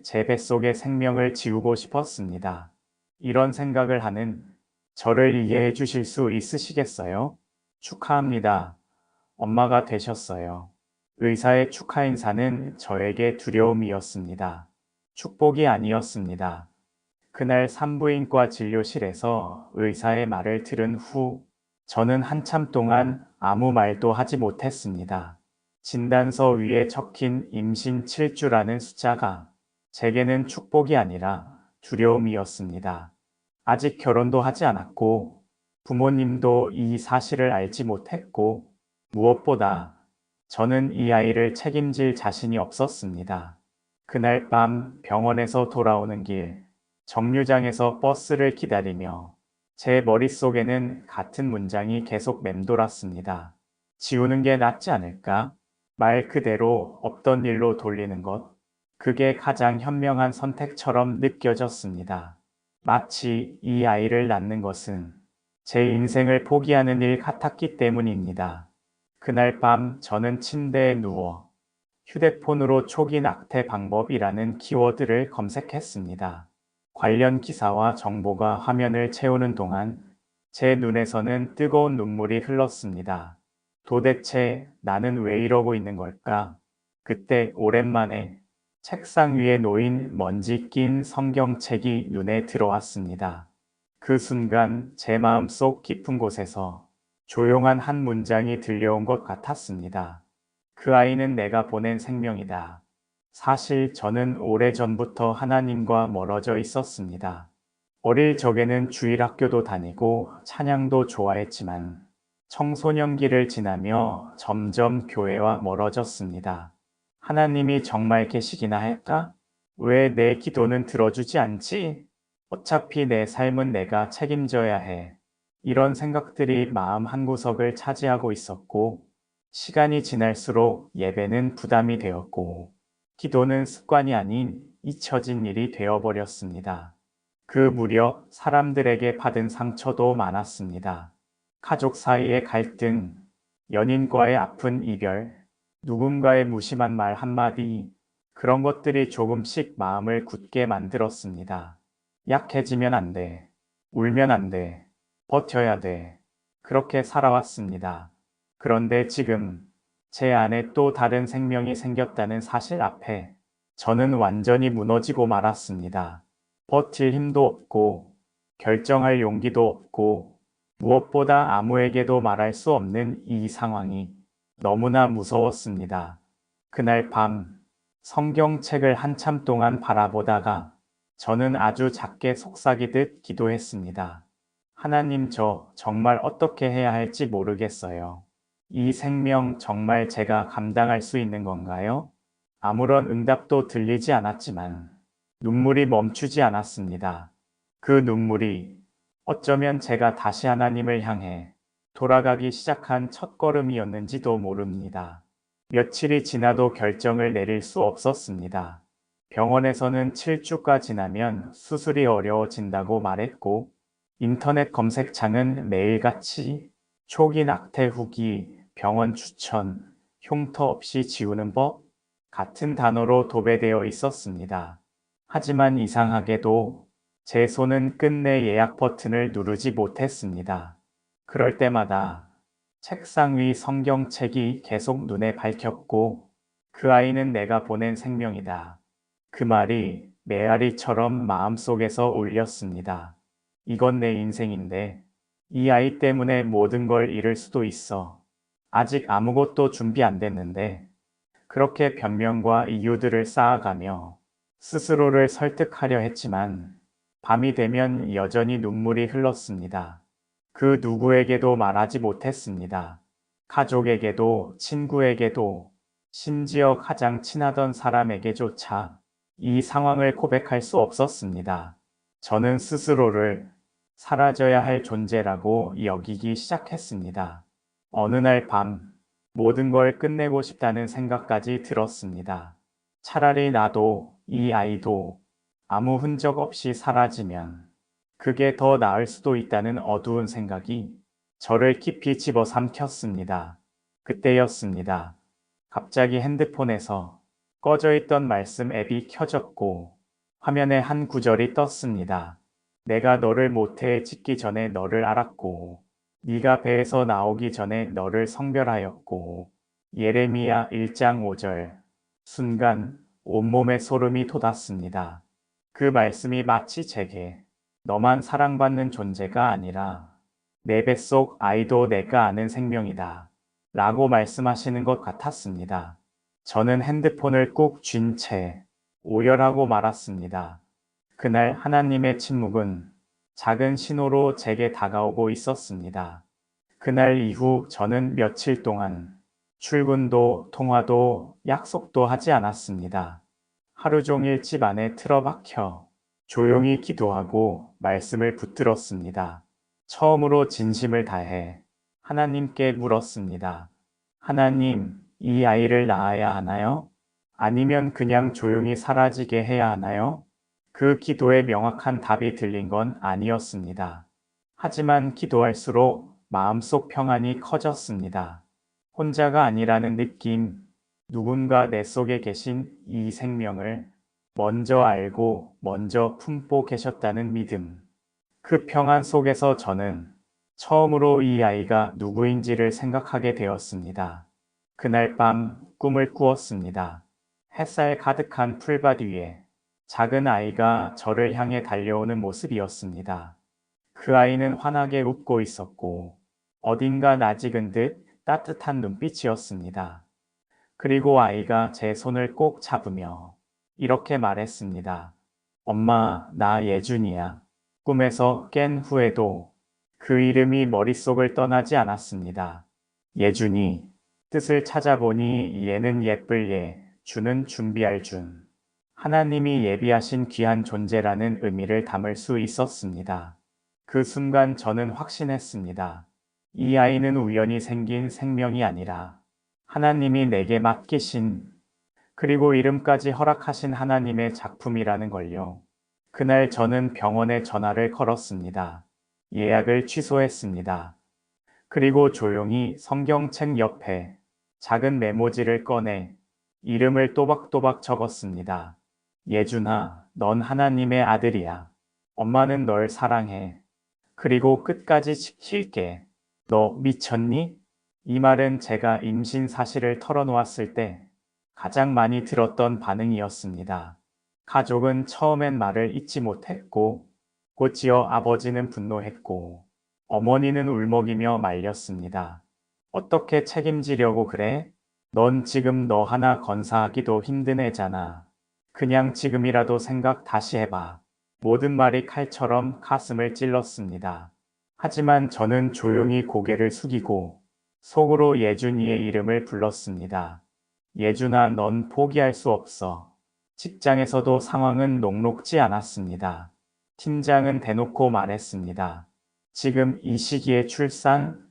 제 뱃속의 생명을 지우고 싶었습니다. 이런 생각을 하는 저를 이해해 주실 수 있으시겠어요? 축하합니다. 엄마가 되셨어요. 의사의 축하 인사는 저에게 두려움이었습니다. 축복이 아니었습니다. 그날 산부인과 진료실에서 의사의 말을 들은 후 저는 한참 동안 아무 말도 하지 못했습니다. 진단서 위에 적힌 임신 7주라는 숫자가 제게는 축복이 아니라 두려움이었습니다. 아직 결혼도 하지 않았고 부모님도 이 사실을 알지 못했고 무엇보다 저는 이 아이를 책임질 자신이 없었습니다. 그날 밤 병원에서 돌아오는 길 정류장에서 버스를 기다리며 제 머릿속에는 같은 문장이 계속 맴돌았습니다. 지우는 게 낫지 않을까? 말 그대로 없던 일로 돌리는 것. 그게 가장 현명한 선택처럼 느껴졌습니다. 마치 이 아이를 낳는 것은 제 인생을 포기하는 일 같았기 때문입니다. 그날 밤 저는 침대에 누워 휴대폰으로 초기 낙태 방법이라는 키워드를 검색했습니다. 관련 기사와 정보가 화면을 채우는 동안 제 눈에서는 뜨거운 눈물이 흘렀습니다. 도대체 나는 왜 이러고 있는 걸까? 그때 오랜만에 책상 위에 놓인 먼지 낀 성경책이 눈에 들어왔습니다. 그 순간 제 마음속 깊은 곳에서 조용한 한 문장이 들려온 것 같았습니다. 그 아이는 내가 보낸 생명이다. 사실 저는 오래전부터 하나님과 멀어져 있었습니다. 어릴 적에는 주일학교도 다니고 찬양도 좋아했지만 청소년기를 지나며 점점 교회와 멀어졌습니다. 하나님이 정말 계시기나 할까? 왜 내 기도는 들어주지 않지? 어차피 내 삶은 내가 책임져야 해. 이런 생각들이 마음 한구석을 차지하고 있었고, 시간이 지날수록 예배는 부담이 되었고, 기도는 습관이 아닌 잊혀진 일이 되어버렸습니다. 그 무렵 사람들에게 받은 상처도 많았습니다. 가족 사이의 갈등, 연인과의 아픈 이별, 누군가의 무심한 말 한마디, 그런 것들이 조금씩 마음을 굳게 만들었습니다. 약해지면 안 돼. 울면 안 돼. 버텨야 돼. 그렇게 살아왔습니다. 그런데 지금 제 안에 또 다른 생명이 생겼다는 사실 앞에 저는 완전히 무너지고 말았습니다. 버틸 힘도 없고 결정할 용기도 없고 무엇보다 아무에게도 말할 수 없는 이 상황이 너무나 무서웠습니다. 그날 밤 성경책을 한참 동안 바라보다가 저는 아주 작게 속삭이듯 기도했습니다. 하나님, 저 정말 어떻게 해야 할지 모르겠어요. 이 생명 정말 제가 감당할 수 있는 건가요? 아무런 응답도 들리지 않았지만 눈물이 멈추지 않았습니다. 그 눈물이 어쩌면 제가 다시 하나님을 향해 돌아가기 시작한 첫걸음이었는지도 모릅니다. 며칠이 지나도 결정을 내릴 수 없었습니다. 병원에서는 7주가 지나면 수술이 어려워진다고 말했고, 인터넷 검색창은 매일같이 초기 낙태 후기, 병원 추천, 흉터 없이 지우는 법 같은 단어로 도배되어 있었습니다. 하지만 이상하게도 제 손은 끝내 예약 버튼을 누르지 못했습니다. 그럴 때마다 책상 위 성경책이 계속 눈에 밝혔고 그 아이는 내가 보낸 생명이다. 그 말이 메아리처럼 마음속에서 울렸습니다. 이건 내 인생인데 이 아이 때문에 모든 걸 잃을 수도 있어. 아직 아무것도 준비 안 됐는데 그렇게 변명과 이유들을 쌓아가며 스스로를 설득하려 했지만 밤이 되면 여전히 눈물이 흘렀습니다. 그 누구에게도 말하지 못했습니다. 가족에게도 친구에게도 심지어 가장 친하던 사람에게조차 이 상황을 고백할 수 없었습니다. 저는 스스로를 사라져야 할 존재라고 여기기 시작했습니다. 어느 날 밤 모든 걸 끝내고 싶다는 생각까지 들었습니다. 차라리 나도 이 아이도 아무 흔적 없이 사라지면 그게 더 나을 수도 있다는 어두운 생각이 저를 깊이 집어삼켰습니다. 그때였습니다. 갑자기 핸드폰에서 꺼져 있던 말씀 앱이 켜졌고 화면에 한 구절이 떴습니다. 내가 너를 모태에 짓기 전에 너를 알았고 네가 배에서 나오기 전에 너를 성별하였고. 예레미야 1장 5절. 순간 온몸에 소름이 돋았습니다. 그 말씀이 마치 제게 너만 사랑받는 존재가 아니라 내 뱃속 아이도 내가 아는 생명이다 라고 말씀하시는 것 같았습니다. 저는 핸드폰을 꾹 쥔 채 오열하고 말았습니다. 그날 하나님의 침묵은 작은 신호로 제게 다가오고 있었습니다. 그날 이후 저는 며칠 동안 출근도 통화도 약속도 하지 않았습니다. 하루 종일 집 안에 틀어박혀 조용히 기도하고 말씀을 붙들었습니다. 처음으로 진심을 다해 하나님께 물었습니다. 하나님, 이 아이를 낳아야 하나요? 아니면 그냥 조용히 사라지게 해야 하나요? 그 기도에 명확한 답이 들린 건 아니었습니다. 하지만 기도할수록 마음속 평안이 커졌습니다. 혼자가 아니라는 느낌, 누군가 내 속에 계신 이 생명을 먼저 알고 먼저 품고 계셨다는 믿음. 그 평안 속에서 저는 처음으로 이 아이가 누구인지를 생각하게 되었습니다. 그날 밤 꿈을 꾸었습니다. 햇살 가득한 풀밭 위에 작은 아이가 저를 향해 달려오는 모습이었습니다. 그 아이는 환하게 웃고 있었고 어딘가 낯익은 듯 따뜻한 눈빛이었습니다. 그리고 아이가 제 손을 꼭 잡으며 이렇게 말했습니다. 엄마, 나 예준이야. 꿈에서 깬 후에도 그 이름이 머릿속을 떠나지 않았습니다. 예준이. 뜻을 찾아보니 얘는 예쁠 예, 주는 준비할 준. 하나님이 예비하신 귀한 존재라는 의미를 담을 수 있었습니다. 그 순간 저는 확신했습니다. 이 아이는 우연히 생긴 생명이 아니라 하나님이 내게 맡기신 그리고 이름까지 허락하신 하나님의 작품이라는 걸요. 그날 저는 병원에 전화를 걸었습니다. 예약을 취소했습니다. 그리고 조용히 성경책 옆에 작은 메모지를 꺼내 이름을 또박또박 적었습니다. 예준아, 넌 하나님의 아들이야. 엄마는 널 사랑해. 그리고 끝까지 지킬게. 너 미쳤니? 이 말은 제가 임신 사실을 털어놓았을 때 가장 많이 들었던 반응이었습니다. 가족은 처음엔 말을 잇지 못했고, 곧이어 아버지는 분노했고, 어머니는 울먹이며 말렸습니다. 어떻게 책임지려고 그래? 넌 지금 너 하나 건사하기도 힘든 애잖아. 그냥 지금이라도 생각 다시 해봐. 모든 말이 칼처럼 가슴을 찔렀습니다. 하지만 저는 조용히 고개를 숙이고 속으로 예준이의 이름을 불렀습니다. 예준아, 넌 포기할 수 없어. 직장에서도 상황은 녹록지 않았습니다. 팀장은 대놓고 말했습니다. 지금 이 시기에 출산?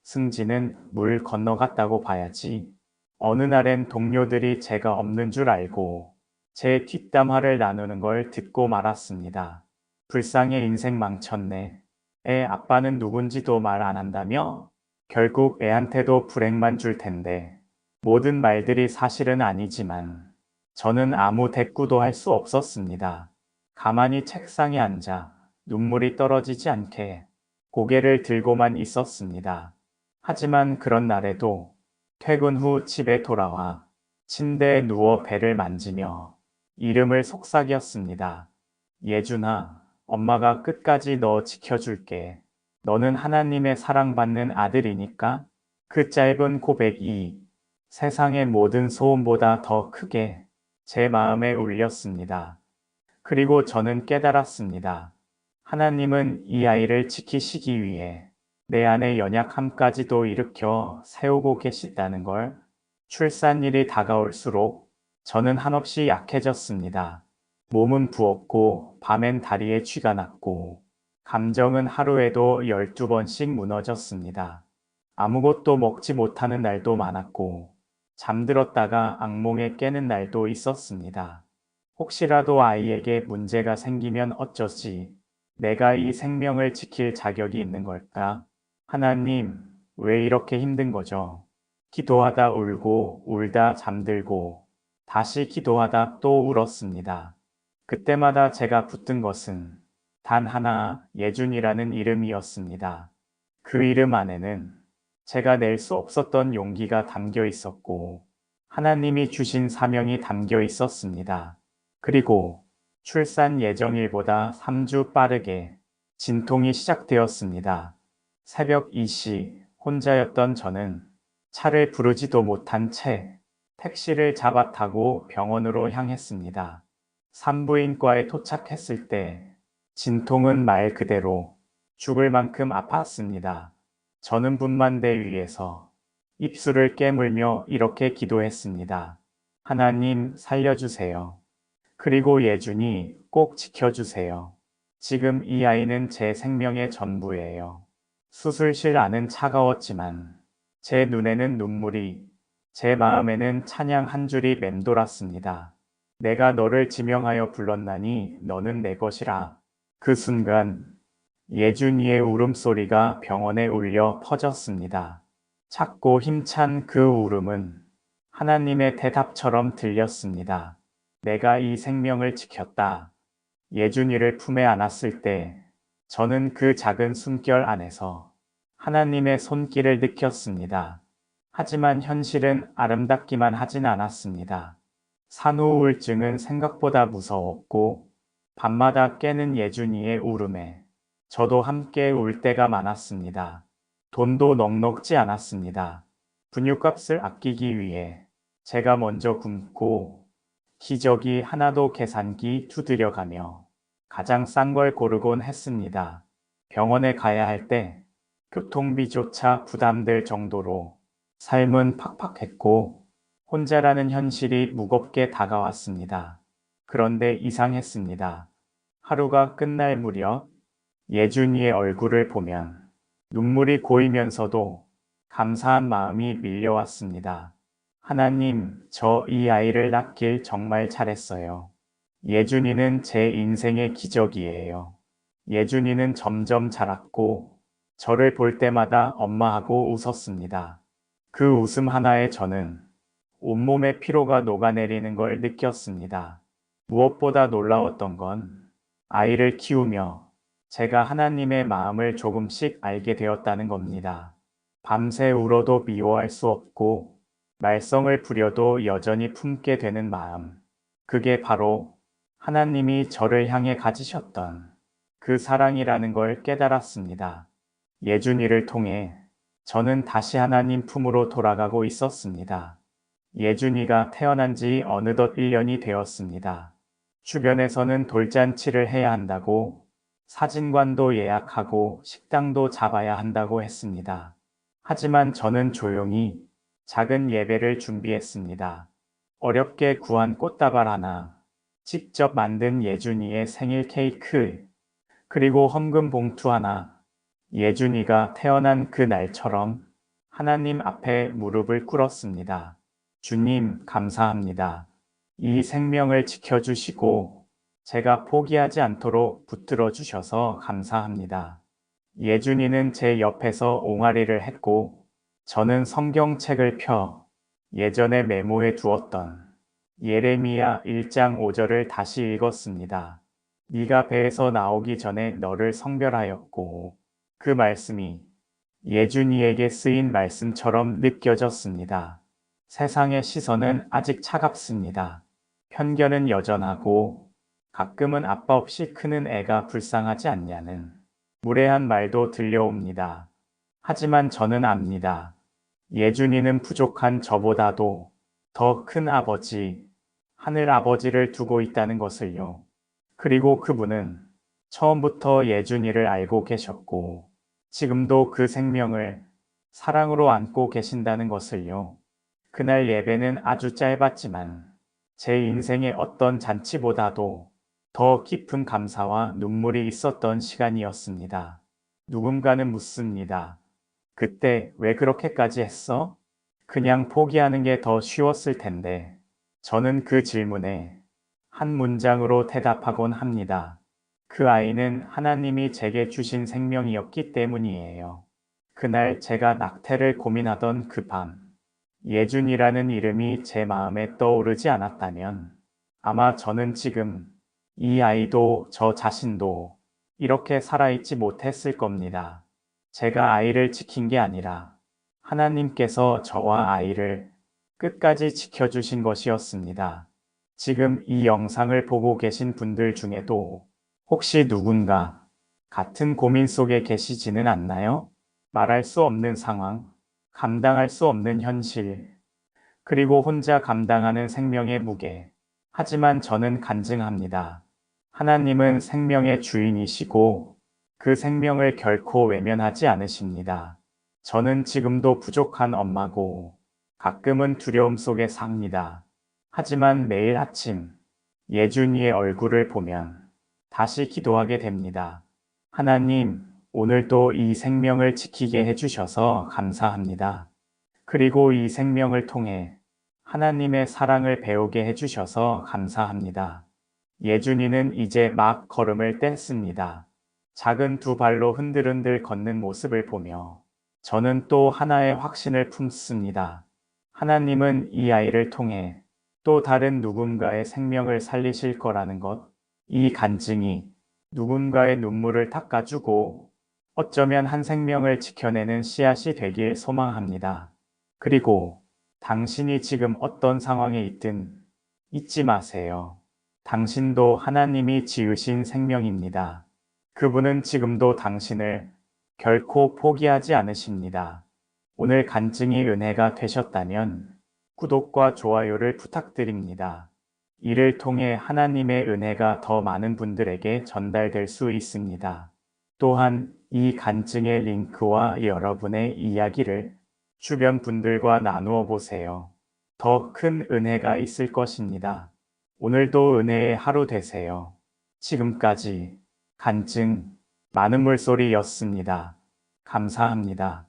승진은 물 건너갔다고 봐야지. 어느 날엔 동료들이 제가 없는 줄 알고 제 뒷담화를 나누는 걸 듣고 말았습니다. 불쌍해, 인생 망쳤네. 애 아빠는 누군지도 말 안 한다며? 결국 애한테도 불행만 줄 텐데. 모든 말들이 사실은 아니지만 저는 아무 대꾸도 할 수 없었습니다. 가만히 책상에 앉아 눈물이 떨어지지 않게 고개를 들고만 있었습니다. 하지만 그런 날에도 퇴근 후 집에 돌아와 침대에 누워 배를 만지며 이름을 속삭였습니다. 예준아, 엄마가 끝까지 너 지켜줄게. 너는 하나님의 사랑받는 아들이니까. 그 짧은 고백이 세상의 모든 소음보다 더 크게 제 마음에 울렸습니다. 그리고 저는 깨달았습니다. 하나님은 이 아이를 지키시기 위해 내 안의 연약함까지도 일으켜 세우고 계시다는 걸. 출산일이 다가올수록 저는 한없이 약해졌습니다. 몸은 부었고 밤엔 다리에 쥐가 났고 감정은 하루에도 12번씩 무너졌습니다. 아무것도 먹지 못하는 날도 많았고 잠들었다가 악몽에 깨는 날도 있었습니다. 혹시라도 아이에게 문제가 생기면 어쩌지? 내가 이 생명을 지킬 자격이 있는 걸까? 하나님, 왜 이렇게 힘든 거죠? 기도하다 울고 울다 잠들고 다시 기도하다 또 울었습니다. 그때마다 제가 붙든 것은 단 하나 예준이라는 이름이었습니다. 그 이름 안에는 제가 낼 수 없었던 용기가 담겨 있었고 하나님이 주신 사명이 담겨 있었습니다. 그리고 출산 예정일보다 3주 빠르게 진통이 시작되었습니다. 새벽 2시 혼자였던 저는 차를 부르지도 못한 채 택시를 잡아 타고 병원으로 향했습니다. 산부인과에 도착했을 때 진통은 말 그대로 죽을 만큼 아팠습니다. 저는 분만대 위에서 입술을 깨물며 이렇게 기도했습니다. 하나님 살려주세요. 그리고 예준이 꼭 지켜주세요. 지금 이 아이는 제 생명의 전부예요. 수술실 안은 차가웠지만 제 눈에는 눈물이, 제 마음에는 찬양 한 줄이 맴돌았습니다. 내가 너를 지명하여 불렀나니 너는 내 것이라. 그 순간 예준이의 울음소리가 병원에 울려 퍼졌습니다. 작고 힘찬 그 울음은 하나님의 대답처럼 들렸습니다. 내가 이 생명을 지켰다. 예준이를 품에 안았을 때 저는 그 작은 숨결 안에서 하나님의 손길을 느꼈습니다. 하지만 현실은 아름답기만 하진 않았습니다. 산후 우울증은 생각보다 무서웠고 밤마다 깨는 예준이의 울음에 저도 함께 울 때가 많았습니다. 돈도 넉넉지 않았습니다. 분유값을 아끼기 위해 제가 먼저 굶고 기저귀 하나도 계산기 두드려가며 가장 싼 걸 고르곤 했습니다. 병원에 가야 할 때 교통비조차 부담될 정도로 삶은 팍팍했고 혼자라는 현실이 무겁게 다가왔습니다. 그런데 이상했습니다. 하루가 끝날 무렵 예준이의 얼굴을 보면 눈물이 고이면서도 감사한 마음이 밀려왔습니다. 하나님, 저 이 아이를 낳길 정말 잘했어요. 예준이는 제 인생의 기적이에요. 예준이는 점점 자랐고 저를 볼 때마다 엄마하고 웃었습니다. 그 웃음 하나에 저는 온몸의 피로가 녹아내리는 걸 느꼈습니다. 무엇보다 놀라웠던 건 아이를 키우며 제가 하나님의 마음을 조금씩 알게 되었다는 겁니다. 밤새 울어도 미워할 수 없고 말썽을 부려도 여전히 품게 되는 마음. 그게 바로 하나님이 저를 향해 가지셨던 그 사랑이라는 걸 깨달았습니다. 예준이를 통해 저는 다시 하나님 품으로 돌아가고 있었습니다. 예준이가 태어난 지 어느덧 1년이 되었습니다. 주변에서는 돌잔치를 해야 한다고 사진관도 예약하고 식당도 잡아야 한다고 했습니다. 하지만 저는 조용히 작은 예배를 준비했습니다. 어렵게 구한 꽃다발 하나, 직접 만든 예준이의 생일 케이크, 그리고 헌금 봉투 하나, 예준이가 태어난 그 날처럼 하나님 앞에 무릎을 꿇었습니다. 주님, 감사합니다. 이 생명을 지켜주시고 제가 포기하지 않도록 붙들어 주셔서 감사합니다. 예준이는 제 옆에서 옹알이를 했고 저는 성경책을 펴 예전에 메모해 두었던 예레미야 1장 5절을 다시 읽었습니다. 네가 배에서 나오기 전에 너를 성별하였고 그 말씀이 예준이에게 쓰인 말씀처럼 느껴졌습니다. 세상의 시선은 아직 차갑습니다. 편견은 여전하고 가끔은 아빠 없이 크는 애가 불쌍하지 않냐는 무례한 말도 들려옵니다. 하지만 저는 압니다. 예준이는 부족한 저보다도 더 큰 아버지, 하늘 아버지를 두고 있다는 것을요. 그리고 그분은 처음부터 예준이를 알고 계셨고 지금도 그 생명을 사랑으로 안고 계신다는 것을요. 그날 예배는 아주 짧았지만 제 인생의 어떤 잔치보다도 더 깊은 감사와 눈물이 있었던 시간이었습니다. 누군가는 묻습니다. 그때 왜 그렇게까지 했어? 그냥 포기하는 게 더 쉬웠을 텐데. 저는 그 질문에 한 문장으로 대답하곤 합니다. 그 아이는 하나님이 제게 주신 생명이었기 때문이에요. 그날 제가 낙태를 고민하던 그 밤, 예준이라는 이름이 제 마음에 떠오르지 않았다면 아마 저는 지금 이 아이도 저 자신도 이렇게 살아있지 못했을 겁니다. 제가 아이를 지킨 게 아니라 하나님께서 저와 아이를 끝까지 지켜주신 것이었습니다. 지금 이 영상을 보고 계신 분들 중에도 혹시 누군가 같은 고민 속에 계시지는 않나요? 말할 수 없는 상황, 감당할 수 없는 현실, 그리고 혼자 감당하는 생명의 무게. 하지만 저는 간증합니다. 하나님은 생명의 주인이시고 그 생명을 결코 외면하지 않으십니다. 저는 지금도 부족한 엄마고 가끔은 두려움 속에 삽니다. 하지만 매일 아침 예준이의 얼굴을 보면 다시 기도하게 됩니다. 하나님, 오늘도 이 생명을 지키게 해주셔서 감사합니다. 그리고 이 생명을 통해 하나님의 사랑을 배우게 해주셔서 감사합니다. 예준이는 이제 막 걸음을 뗐습니다. 작은 두 발로 흔들흔들 걷는 모습을 보며 저는 또 하나의 확신을 품습니다. 하나님은 이 아이를 통해 또 다른 누군가의 생명을 살리실 거라는 것, 이 간증이 누군가의 눈물을 닦아주고 어쩌면 한 생명을 지켜내는 씨앗이 되길 소망합니다. 그리고 당신이 지금 어떤 상황에 있든 잊지 마세요. 당신도 하나님이 지으신 생명입니다. 그분은 지금도 당신을 결코 포기하지 않으십니다. 오늘 간증이 은혜가 되셨다면 구독과 좋아요를 부탁드립니다. 이를 통해 하나님의 은혜가 더 많은 분들에게 전달될 수 있습니다. 또한 이 간증의 링크와 여러분의 이야기를 주변 분들과 나누어 보세요. 더 큰 은혜가 있을 것입니다. 오늘도 은혜의 하루 되세요. 지금까지 간증 많은 물소리였습니다. 감사합니다.